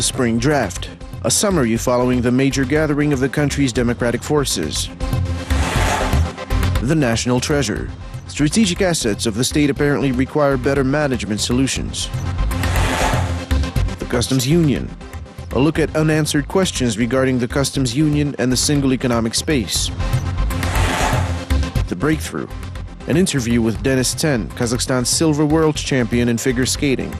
The spring draft, a summary following the major gathering of the country's democratic forces. The national treasure. Strategic assets of the state apparently require better management solutions. The customs union. A look at unanswered questions regarding the customs union and the single economic space. The breakthrough. An interview with Denis Ten, Kazakhstan's silver world champion in figure skating.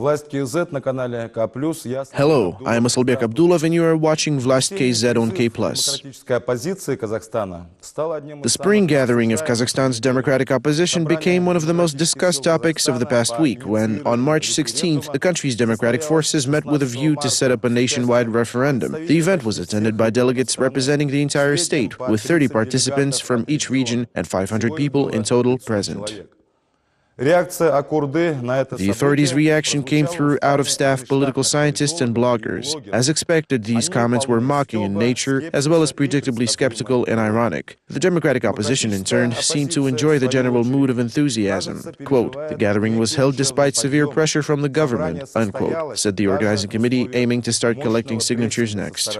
Vlast KZ на канале kplus. Hello, I am Asylbek Abdulov and you are watching Vlast KZ on KpLus. The spring gathering of Kazakhstan's democratic opposition became one of the most discussed topics of the past week when, on March 16th, the country's democratic forces met with a view to set up a nationwide referendum. The event was attended by delegates representing the entire state, with 30 participants from each region and 500 people in total present. The authorities' reaction came through out-of-staff political scientists and bloggers. As expected, these comments were mocking in nature, as well as predictably skeptical and ironic. The democratic opposition, in turn, seemed to enjoy the general mood of enthusiasm. Quote, "The gathering was held despite severe pressure from the government," unquote, said the organizing committee, aiming to start collecting signatures next.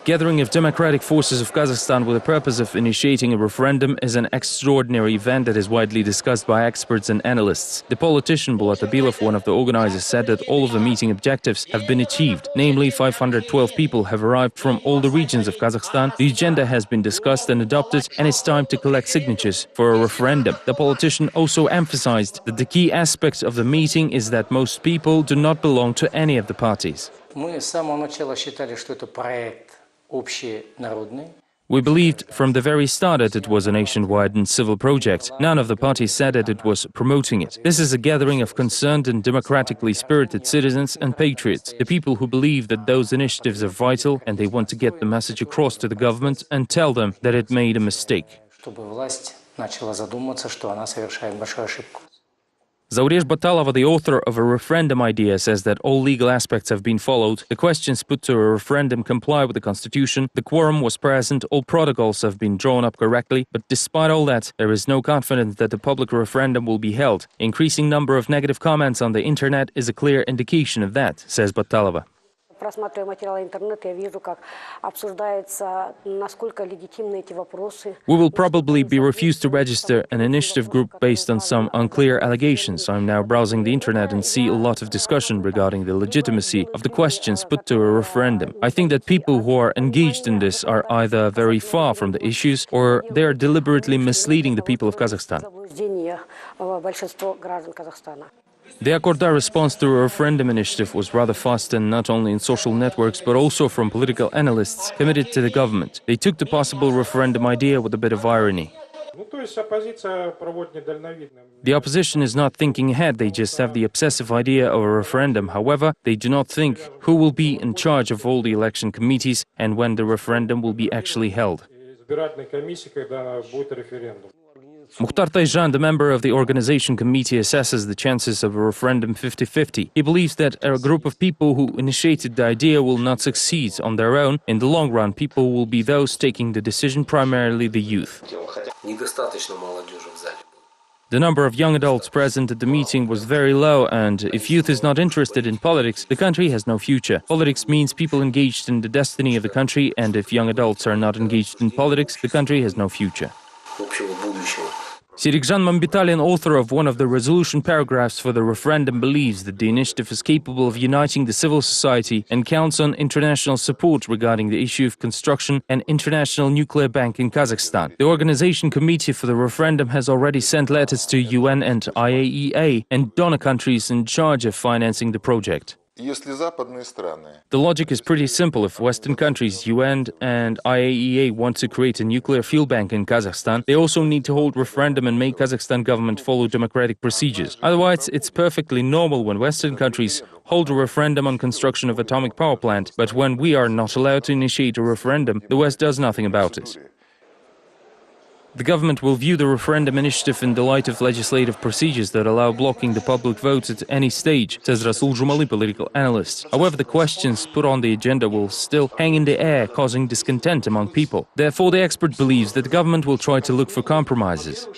Gathering of democratic forces of Kazakhstan with the purpose of initiating a referendum is an extraordinary event that is widely discussed by experts and analysts. The politician Bulat Abilov, one of the organizers, said that all of the meeting objectives have been achieved. Namely, 512 people have arrived from all the regions of Kazakhstan. The agenda has been discussed and adopted, and it's time to collect signatures for a referendum. The politician also emphasized that the key aspect of the meeting is that most people do not belong to any of the parties. We believed from the very start that it was a nationwide and civil project. None of the parties said that it was promoting it. This is a gathering of concerned and democratically spirited citizens and patriots, the people who believe that those initiatives are vital and they want to get the message across to the government and tell them that it made a mistake. Zauresh Batalova, the author of a referendum idea, says that all legal aspects have been followed. The questions put to a referendum comply with the constitution. The quorum was present. All protocols have been drawn up correctly. But despite all that, there is no confidence that the public referendum will be held. Increasing number of negative comments on the internet is a clear indication of that, says Batalova. We will probably be refused to register an initiative group based on some unclear allegations. I'm now browsing the internet and see a lot of discussion regarding the legitimacy of the questions put to a referendum. I think that people who are engaged in this are either very far from the issues or they are deliberately misleading the people of Kazakhstan. The Akorda response to a referendum initiative was rather fast, and not only in social networks but also from political analysts committed to the government. They took the possible referendum idea with a bit of irony. The opposition is not thinking ahead, they just have the obsessive idea of a referendum. However, they do not think who will be in charge of all the election committees and when the referendum will be actually held. Mukhtar Tayjan, the member of the organization committee, assesses the chances of a referendum 50-50. He believes that a group of people who initiated the idea will not succeed on their own. In the long run, people will be those taking the decision, primarily the youth. The number of young adults present at the meeting was very low, and if youth is not interested in politics, the country has no future. Politics means people engaged in the destiny of the country, and if young adults are not engaged in politics, the country has no future. Serikjan Mambitalyan, author of one of the resolution paragraphs for the referendum, believes that the initiative is capable of uniting the civil society and counts on international support regarding the issue of construction and international nuclear bank in Kazakhstan. The organization committee for the referendum has already sent letters to UN and IAEA and donor countries in charge of financing the project. The logic is pretty simple. If Western countries, UN and IAEA, want to create a nuclear fuel bank in Kazakhstan, they also need to hold referendum and make Kazakhstan government follow democratic procedures. Otherwise, it's perfectly normal when Western countries hold a referendum on construction of atomic power plant, but when we are not allowed to initiate a referendum, the West does nothing about it. The government will view the referendum initiative in the light of legislative procedures that allow blocking the public vote at any stage, says Rasul Jumali, political analyst. However, the questions put on the agenda will still hang in the air, causing discontent among people. Therefore, the expert believes that the government will try to look for compromises.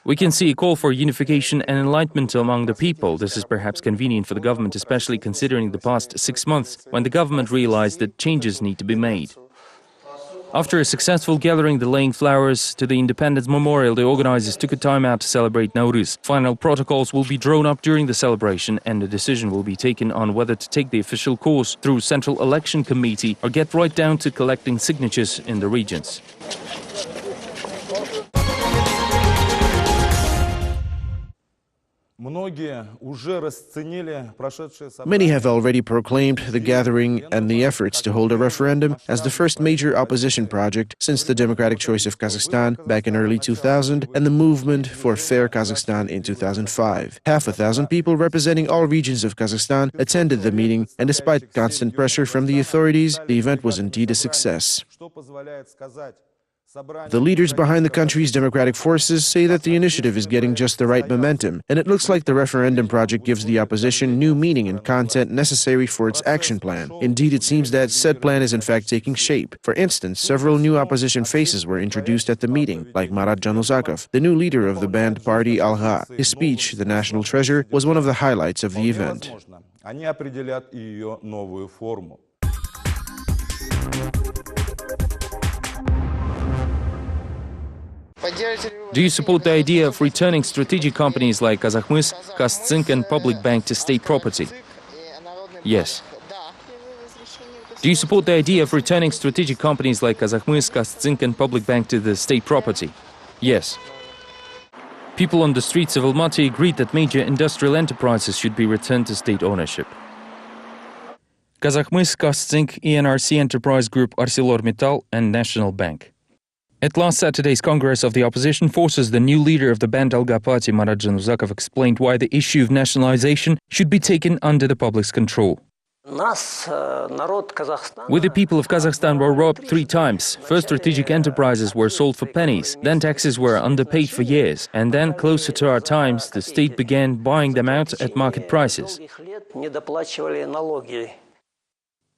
We can see a call for unification and enlightenment among the people. This is perhaps convenient for the government, especially considering the past 6 months, when the government realized that changes need to be made. After a successful gathering, the laying flowers to the Independence Memorial, the organizers took a time out to celebrate Nowruz. Final protocols will be drawn up during the celebration, and a decision will be taken on whether to take the official course through Central Election Committee or get right down to collecting signatures in the regions. Many have already proclaimed the gathering and the efforts to hold a referendum as the first major opposition project since the democratic choice of Kazakhstan back in early 2000 and the movement for fair Kazakhstan in 2005. 500,000 people representing all regions of Kazakhstan attended the meeting, and despite constant pressure from the authorities, the event was indeed a success. The leaders behind the country's democratic forces say that the initiative is getting just the right momentum, and it looks like the referendum project gives the opposition new meaning and content necessary for its action plan. Indeed, it seems that said plan is in fact taking shape. For instance, several new opposition faces were introduced at the meeting, like Marat Januzakov, the new leader of the banned party Alga. His speech, The National Treasure, was one of the highlights of the event. Do you support the idea of returning strategic companies like Kazakhmys, KazZinc and Public Bank to state property? Yes. Do you support the idea of returning strategic companies like Kazakhmys, KazZinc and Public Bank to the state property? Yes. People on the streets of Almaty agreed that major industrial enterprises should be returned to state ownership. Kazakhmys, KazZinc, ENRC Enterprise Group, ArcelorMittal and National Bank. At last Saturday's Congress of the Opposition Forces, the new leader of the banned Alga party, Marat Januzakov, explained why the issue of nationalization should be taken under the public's control. We, the people of Kazakhstan, were robbed 3 times. First, strategic enterprises were sold for pennies, then taxes were underpaid for years, and then, closer to our times, the state began buying them out at market prices.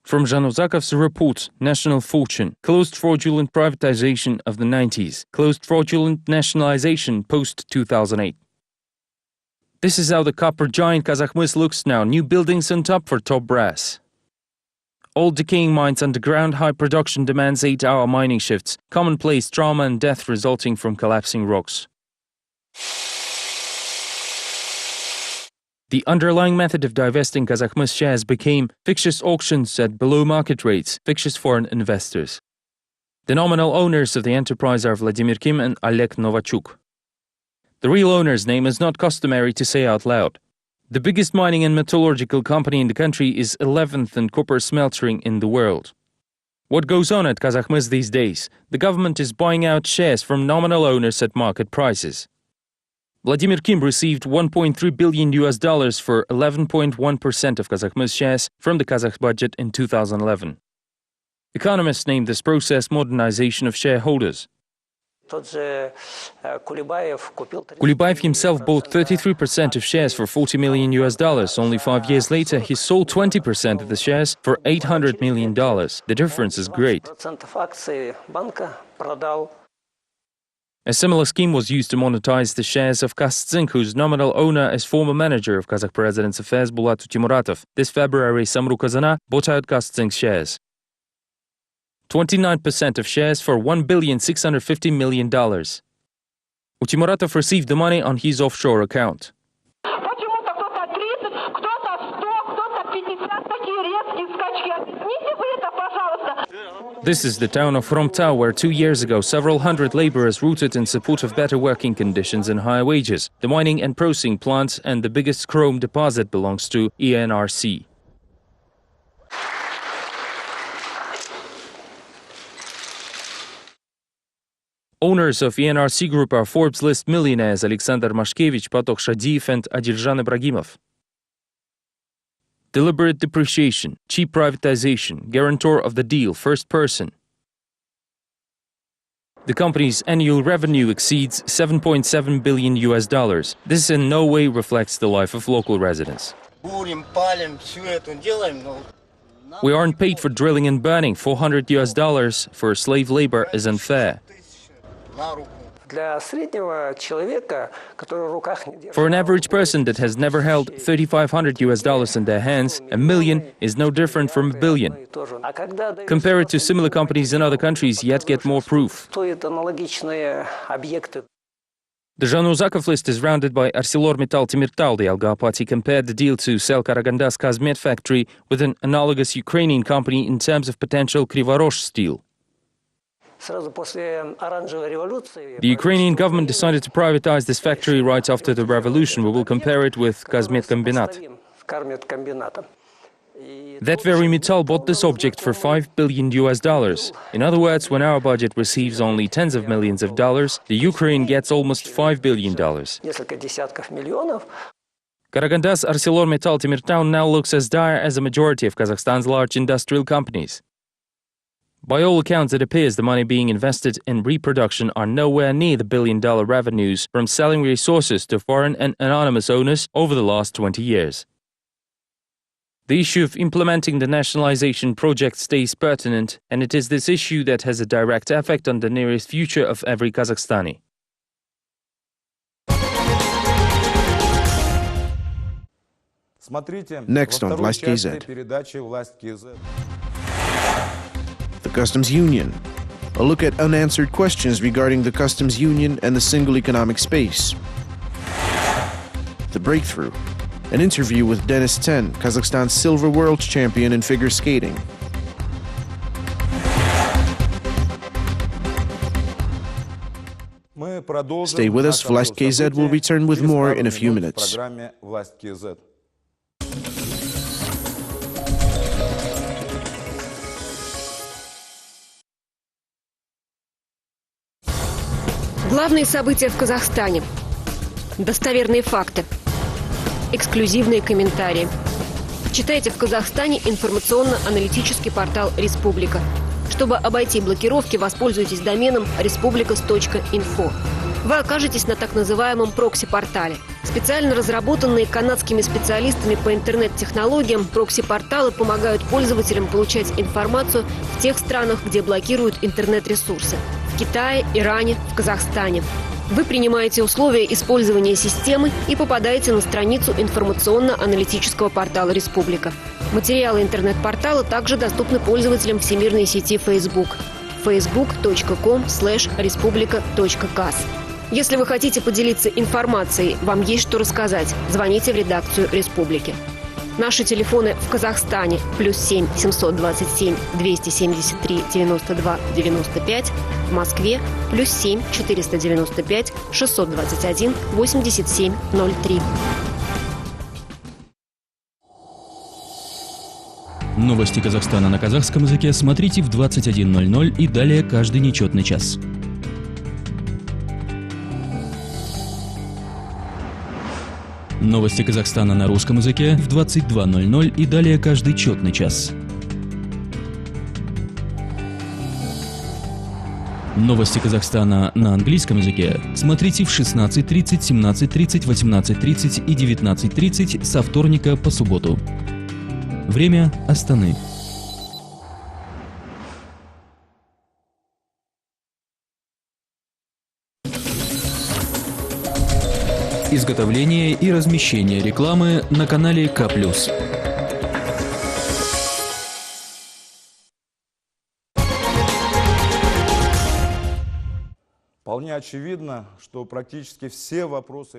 From Januzakov's report, National Fortune, closed fraudulent privatization of the 90s, closed fraudulent nationalization post-2008. This is how the copper giant Kazakhmys looks now, new buildings on top for top brass. Old decaying mines underground, high production demands 8-hour mining shifts, commonplace trauma and death resulting from collapsing rocks. The underlying method of divesting Kazakhmys shares became fictitious auctions at below market rates, fictitious foreign investors. The nominal owners of the enterprise are Vladimir Kim and Oleg Novachuk. The real owner's name is not customary to say out loud. The biggest mining and metallurgical company in the country is 11th in copper smeltering in the world. What goes on at Kazakhmys these days? The government is buying out shares from nominal owners at market prices. Vladimir Kim received $1.3 billion for 11.1% of Kazakhmys shares from the Kazakh budget in 2011. Economists named this process modernization of shareholders. Kulibayev himself bought 33% of shares for $40 million. Only 5 years later, he sold 20% of the shares for $800 million. The difference is great. A similar scheme was used to monetize the shares of KazZinc, whose nominal owner is former manager of Kazakh President's affairs Bulat Utimuratov. This February, Samru Kazana bought out KazZinc shares. 29% of shares for $1,650 million. Utimuratov received the money on his offshore account. This is the town of Hromtau, where 2 years ago several hundred laborers rooted in support of better working conditions and higher wages. The mining and processing plant and the biggest chrome deposit belongs to ENRC. Owners of ENRC Group are Forbes list millionaires Alexander Mashkevich, Patok Shadiev and Adiljan Ibragimov. deliberate depreciation, cheap privatization, guarantor of the deal, first person. The company's annual revenue exceeds $7.7 billion. This in no way reflects the life of local residents. We aren't paid for drilling and burning. $400 for slave labor is unfair. For an average person that has never held $3,500 in their hands, $1 million is no different from $1 billion. Compare it to similar companies in other countries, yet get more proof. The Januzakov list is rounded by ArcelorMittal Temirtau. The Algapati compared the deal to sell Karagandaz KZ factory with an analogous Ukrainian company in terms of potential Krivorosh steel. The Ukrainian government decided to privatize this factory right after the revolution. We will compare it with Kazmetkombinat. That very Mittal bought this object for $5 billion. In other words, when our budget receives only tens of millions of dollars, the Ukraine gets almost $5 billion. Karagandaz ArcelorMittal Temirtau now looks as dire as a majority of Kazakhstan's large industrial companies. By all accounts, it appears the money being invested in reproduction are nowhere near the billion-dollar revenues from selling resources to foreign and anonymous owners over the last 20 years. The issue of implementing the nationalization project stays pertinent, and it is this issue that has a direct effect on the nearest future of every Kazakhstani. Next on Vlast KZ. The Customs Union. A look at unanswered questions regarding the Customs Union and the single economic space. The Breakthrough. An interview with Denis Ten, Kazakhstan's silver world champion in figure skating. Stay with us, Vlast KZ will return with more in a few minutes. Главные события в Казахстане. Достоверные факты. Эксклюзивные комментарии. Читайте в Казахстане информационно-аналитический портал «Республика». Чтобы обойти блокировки, воспользуйтесь доменом respublicas.info. Вы окажетесь на так называемом прокси-портале. Специально разработанные канадскими специалистами по интернет-технологиям, прокси-порталы помогают пользователям получать информацию в тех странах, где блокируют интернет-ресурсы. В Китае, Иране, в Казахстане. Вы принимаете условия использования системы и попадаете на страницу информационно-аналитического портала «Республика». Материалы интернет-портала также доступны пользователям всемирной сети Facebook. facebook.com/respublica.kaz. Если вы хотите поделиться информацией, вам есть что рассказать, звоните в редакцию «Республики». Наши телефоны в Казахстане +7 727 273 92 95, в Москве +7 495 621 87 03. Новости Казахстана на казахском языке смотрите в 21:00 и далее каждый нечетный час. Новости Казахстана на русском языке в 22:00 и далее каждый четный час. Новости Казахстана на английском языке смотрите в 16:30, 17:30, 18:30 и 19:30 со вторника по субботу. Время Астаны. Изготовление и размещение рекламы на канале KplusTV.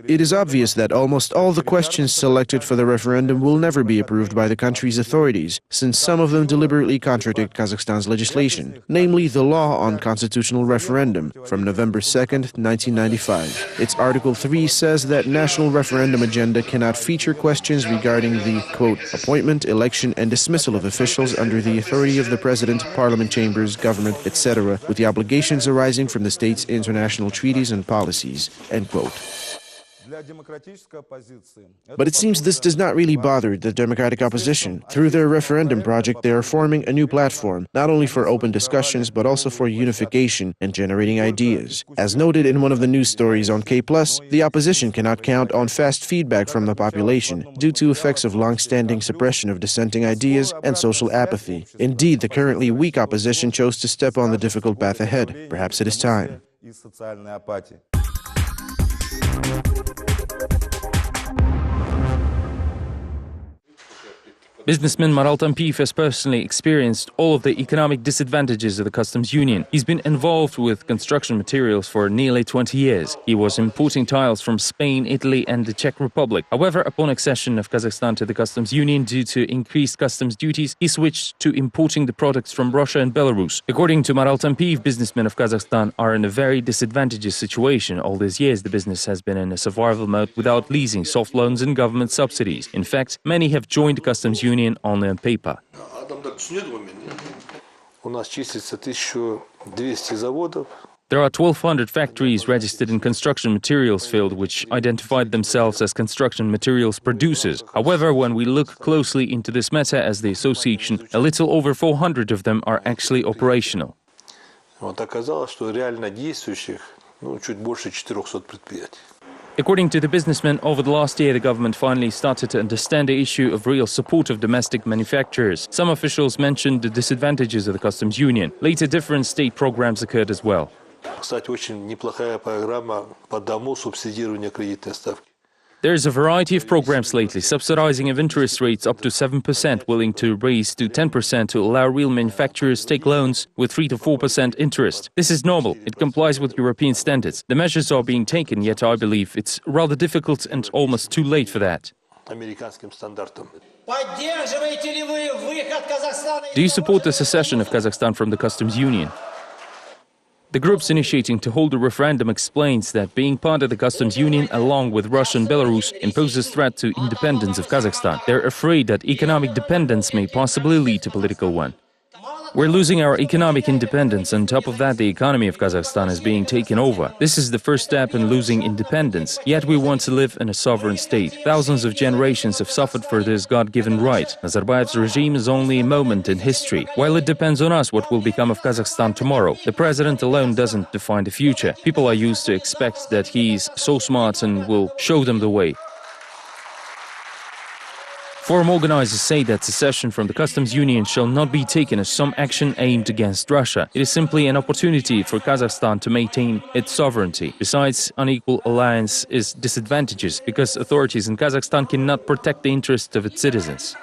It is obvious that almost all the questions selected for the referendum will never be approved by the country's authorities, since some of them deliberately contradict Kazakhstan's legislation, namely the law on constitutional referendum from November 2nd, 1995. Its Article 3 says that national referendum agenda cannot feature questions regarding the, quote, appointment, election, and dismissal of officials under the authority of the president, parliament chambers, government, etc., with the obligations arising from the state's international treaties and policies, end quote. But it seems this does not really bother the democratic opposition. Through their referendum project, they are forming a new platform, not only for open discussions, but also for unification and generating ideas. As noted in one of the news stories on K+, the opposition cannot count on fast feedback from the population due to effects of long-standing suppression of dissenting ideas and social apathy. Indeed, the currently weak opposition chose to step on the difficult path ahead. Perhaps it is time. Businessman Maral Tampiv has personally experienced all of the economic disadvantages of the customs union. He's been involved with construction materials for nearly 20 years. He was importing tiles from Spain, Italy and the Czech Republic. However, upon accession of Kazakhstan to the customs union due to increased customs duties, he switched to importing the products from Russia and Belarus. According to Maral Tampiv, businessmen of Kazakhstan are in a very disadvantageous situation. All these years, the business has been in a survival mode without leasing, soft loans and government subsidies. In fact, many have joined the customs union only on paper. There are 1,200 factories registered in construction materials field which identified themselves as construction materials producers. However, when we look closely into this matter as the association, a little over 400 of them are actually operational. According to the businessman, over the last year the government finally started to understand the issue of real support of domestic manufacturers. Some officials mentioned the disadvantages of the customs union. Later, different state programs occurred as well. There is a variety of programs lately, subsidizing of interest rates up to 7%, willing to raise to 10% to allow real manufacturers to take loans with 3 to 4% interest. This is normal. It complies with European standards. The measures are being taken, yet I believe it's rather difficult and almost too late for that. Do you support the secession of Kazakhstan from the customs union? The groups initiating to hold a referendum explains that being part of the customs union along with Russia and Belarus imposes threat to independence of Kazakhstan. They're afraid that economic dependence may possibly lead to political one. We're losing our economic independence. On top of that, the economy of Kazakhstan is being taken over. This is the first step in losing independence. Yet we want to live in a sovereign state. Thousands of generations have suffered for this God-given right. Nazarbayev's regime is only a moment in history. While it depends on us what will become of Kazakhstan tomorrow, the president alone doesn't define the future. People are used to expect that he's so smart and will show them the way. Forum organizers say that secession from the customs union shall not be taken as some action aimed against Russia. It is simply an opportunity for Kazakhstan to maintain its sovereignty. Besides, unequal alliance is disadvantageous because authorities in Kazakhstan cannot protect the interests of its citizens.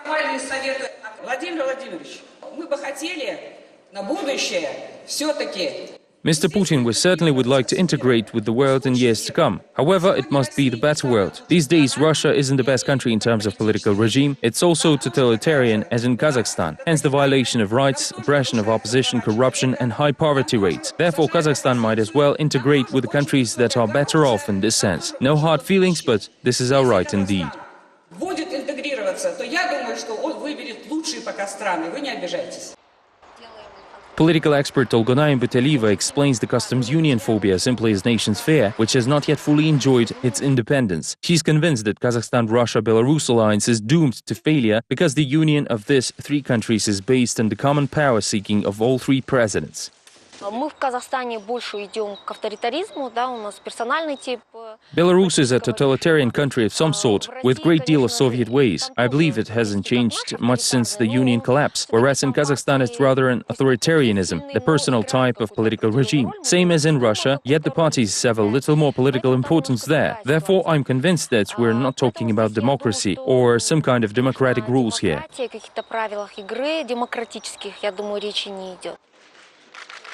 Mr. Putin certainly would like to integrate with the world in years to come. However, it must be the better world. These days, Russia isn't the best country in terms of political regime. It's also totalitarian, as in Kazakhstan. Hence the violation of rights, oppression of opposition, corruption and high poverty rates. Therefore, Kazakhstan might as well integrate with the countries that are better off in this sense. No hard feelings, but this is our right indeed. Political expert Olgona Imbutelieva explains the customs union phobia simply as nation's fear, which has not yet fully enjoyed its independence. She's convinced that Kazakhstan-Russia-Belarus alliance is doomed to failure because the union of these three countries is based on the common power seeking of all three presidents. Belarus is a totalitarian country of some sort, with great deal of Soviet ways. I believe it hasn't changed much since the union collapsed, whereas in Kazakhstan it's rather an authoritarianism, the personal type of political regime. Same as in Russia, yet the parties have a little more political importance there. Therefore, I'm convinced that we're not talking about democracy or some kind of democratic rules here.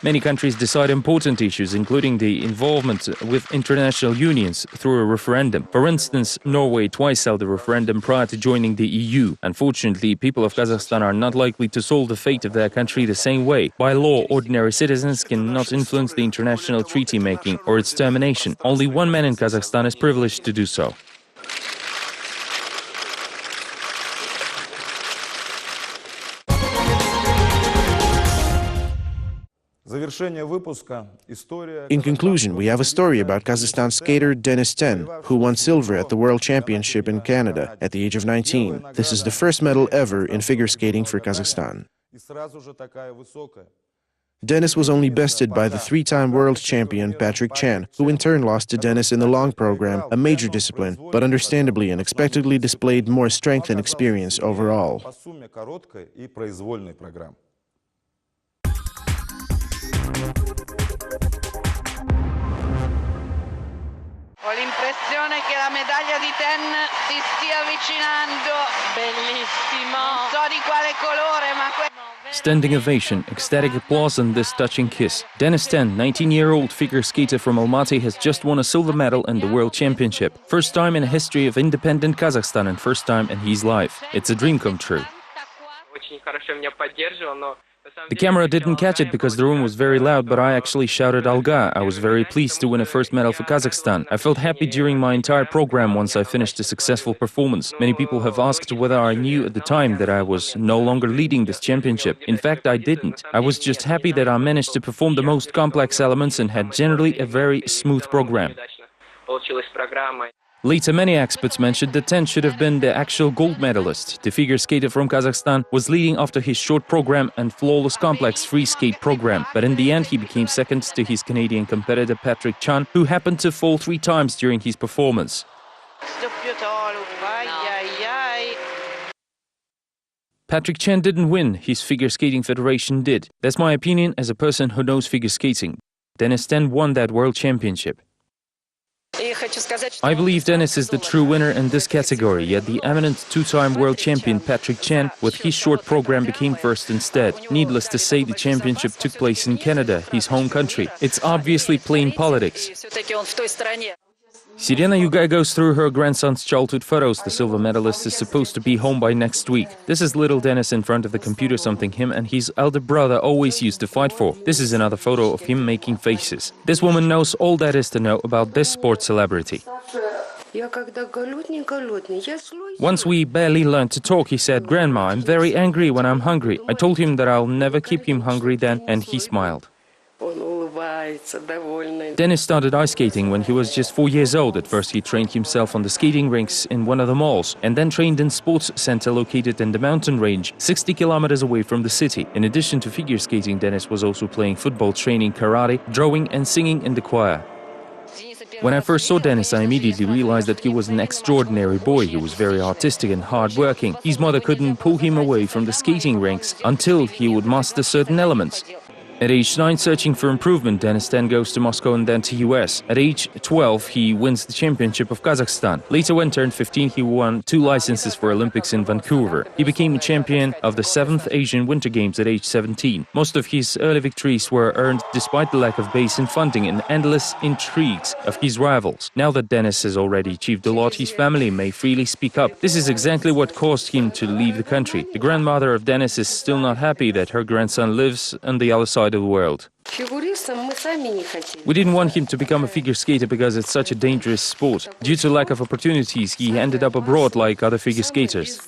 Many countries decide important issues, including the involvement with international unions, through a referendum. For instance, Norway twice held a referendum prior to joining the EU. Unfortunately, people of Kazakhstan are not likely to solve the fate of their country the same way. By law, ordinary citizens cannot influence the international treaty making or its termination. Only one man in Kazakhstan is privileged to do so. Завершение выпуска. История. In conclusion, we have a story about Kazakhstan skater Denis Ten, who won silver at the World Championship in Canada at the age of 19. This is the first medal ever in figure skating for Kazakhstan. И сразу же такая высокая. Denis was only bested by the three-time world champion Patrick Chan, who in turn lost to Denis in the long program, a major discipline, but understandably and expectedly displayed more strength and experience overall. По сумме короткой и произвольной программ. Ho l'impressione che la medaglia di Ten si stia avvicinando. Bellissimo. Non so di quale colore, ma Standing ovation, ecstatic applause and this touching kiss. Denis Ten, 19-year-old figure skater from Almaty, has just won a silver medal in the World Championship. First time in the history of independent Kazakhstan and first time in his life. It's a dream come true. The camera didn't catch it because the room was very loud, but I actually shouted Alga. I was very pleased to win a first medal for Kazakhstan. I felt happy during my entire program once I finished a successful performance. Many people have asked whether I knew at the time that I was no longer leading this championship. In fact, I didn't. I was just happy that I managed to perform the most complex elements and had generally a very smooth program. Later, many experts mentioned that Ten should have been the actual gold medalist. The figure skater from Kazakhstan was leading after his short program and flawless complex free skate program. But in the end, he became second to his Canadian competitor Patrick Chan, who happened to fall 3 times during his performance. Patrick Chan didn't win, his figure skating federation did. That's my opinion as a person who knows figure skating. Denis Ten won that world championship. I believe Denis is the true winner in this category, yet the eminent 2-time world champion Patrick Chan, with his short program, became first instead. Needless to say, the championship took place in Canada, his home country. It's obviously plain politics. Sirena Yugay goes through her grandson's childhood photos. The silver medalist is supposed to be home by next week. This is little Denis in front of the computer, something him and his elder brother always used to fight for. This is another photo of him making faces. This woman knows all that is to know about this sports celebrity. Once we barely learned to talk, he said, "Grandma, I'm very angry when I'm hungry." I told him that I'll never keep him hungry then, and he smiled. Denis started ice skating when he was just 4 years old. At first he trained himself on the skating rinks in one of the malls and then trained in sports center located in the mountain range 60 kilometers away from the city. In addition to figure skating, Denis was also playing football, training karate, drawing and singing in the choir. When I first saw Denis, I immediately realized that he was an extraordinary boy. He was very artistic and hard-working. His mother couldn't pull him away from the skating rinks until he would master certain elements. At age 9, searching for improvement, Denis Ten goes to Moscow and then to US. At age 12, he wins the championship of Kazakhstan. Later, when turned 15, he won 2 licenses for Olympics in Vancouver. He became a champion of the 7th Asian Winter Games at age 17. Most of his early victories were earned despite the lack of base and funding and endless intrigues of his rivals. Now that Denis has already achieved a lot, his family may freely speak up. This is exactly what caused him to leave the country. The grandmother of Denis is still not happy that her grandson lives on the other side of the world. We didn't want him to become a figure skater because it's such a dangerous sport. Due to lack of opportunities, he ended up abroad like other figure skaters.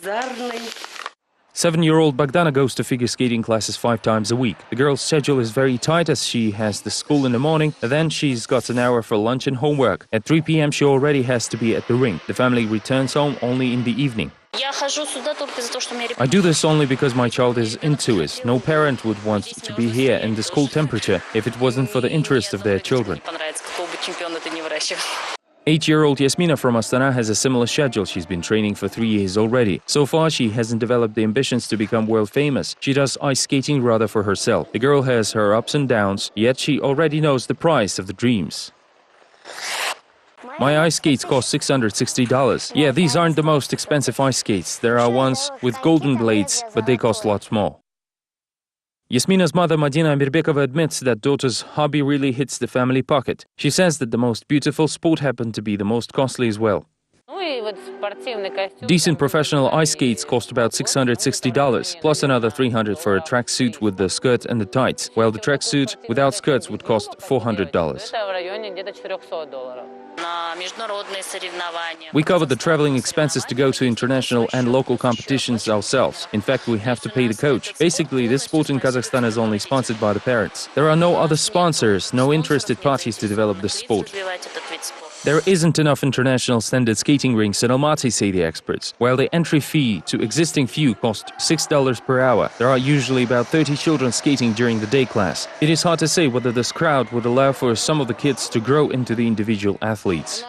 7-year-old Bogdana goes to figure skating classes 5 times a week. The girl's schedule is very tight as she has the school in the morning, and then she's got an hour for lunch and homework. At 3 p.m. she already has to be at the rink. The family returns home only in the evening. I do this only because my child is into it. No parent would want to be here in this cold temperature if it wasn't for the interest of their children. 8-year-old Yasmina from Astana has a similar schedule. She's been training for 3 years already. So far, she hasn't developed the ambitions to become world famous. She does ice skating rather for herself. The girl has her ups and downs, yet she already knows the price of the dreams. My ice skates cost $660. Yeah, these aren't the most expensive ice skates. There are ones with golden blades, but they cost lots more. Yasmina's mother, Madina Amirbekova, admits that daughter's hobby really hits the family pocket. She says that the most beautiful sport happened to be the most costly as well. Decent professional ice skates cost about $660, plus another $300 for a tracksuit with the skirt and the tights, while the tracksuit without skirts would cost $400. We cover the traveling expenses to go to international and local competitions ourselves. In fact, we have to pay the coach. Basically, this sport in Kazakhstan is only sponsored by the parents. There are no other sponsors, no interested parties to develop this sport. There isn't enough international standard skating rinks in Almaty, say the experts. While the entry fee to existing few costs $6 per hour, there are usually about 30 children skating during the day class. It is hard to say whether this crowd would allow for some of the kids to grow into the individual athletes.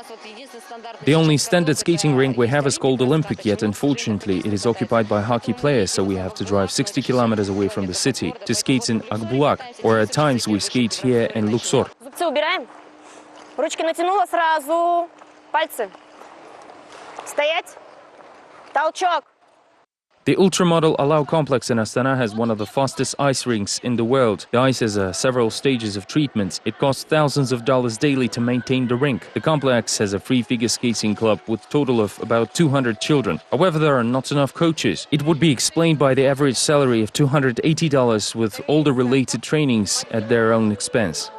The only standard skating rink we have is called Olympic, yet unfortunately it is occupied by hockey players, so we have to drive 60 kilometers away from the city to skate in Akbulak, or at times we skate here in Luxor. Ручки натянула сразу. Пальцы. Стоять. Толчок. The ultramodel Allow complex in Astana has one of the fastest ice rinks in the world. The ice has several stages of treatment. It costs thousands of dollars daily to maintain the rink. The complex has a free figure skating club with a total of about 200 children. However, there are not enough coaches. It would be explained by the average salary of $280 with all the related trainings at their own expense.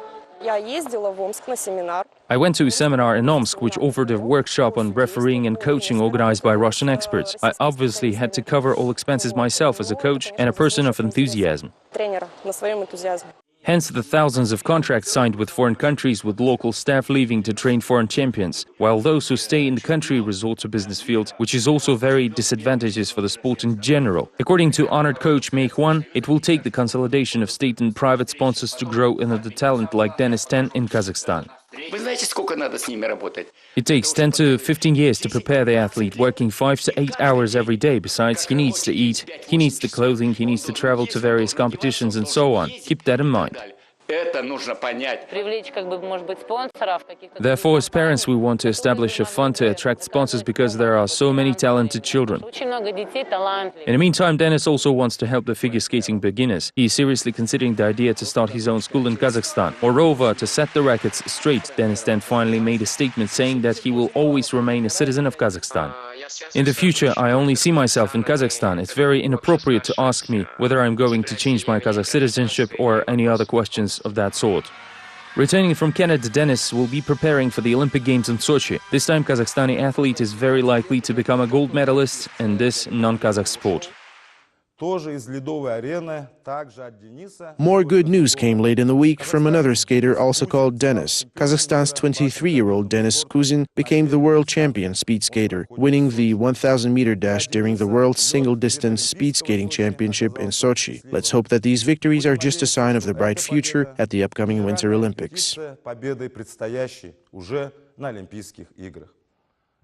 I went to a seminar in Omsk which offered a workshop on refereeing and coaching organized by Russian experts. I obviously had to cover all expenses myself as a coach and a person of enthusiasm. Hence the thousands of contracts signed with foreign countries with local staff leaving to train foreign champions, while those who stay in the country resort to business field, which is also very disadvantageous for the sport in general. According to honored coach Mei Huan, it will take the consolidation of state and private sponsors to grow another talent like Dennis Ten in Kazakhstan. It takes 10 to 15 years to prepare the athlete, working 5 to 8 hours every day. Besides, he needs to eat, he needs the clothing, he needs to travel to various competitions and so on. Keep that in mind. Therefore, as parents, we want to establish a fund to attract sponsors because there are so many talented children. In the meantime, Dennis also wants to help the figure skating beginners. He is seriously considering the idea to start his own school in Kazakhstan. Moreover, to set the records straight, Dennis then finally made a statement saying that he will always remain a citizen of Kazakhstan. In the future, I only see myself in Kazakhstan. It's very inappropriate to ask me whether I'm going to change my Kazakh citizenship or any other questions of that sort. Returning from Canada, Dennis will be preparing for the Olympic Games in Sochi. This time, Kazakhstani athlete is very likely to become a gold medalist in this non-Kazakh sport. More good news came late in the week from another skater also called Dennis. Kazakhstan's 23-year-old Denis Kuzin became the world champion speed skater, winning the 1,000-meter dash during the World Single-Distance Speed Skating Championship in Sochi. Let's hope that these victories are just a sign of the bright future at the upcoming Winter Olympics.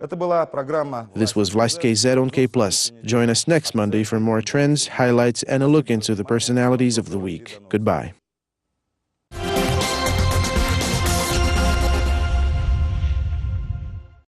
This was Vlast KZ on K+. Join us next Monday for more trends, highlights, and a look into the personalities of the week. Goodbye.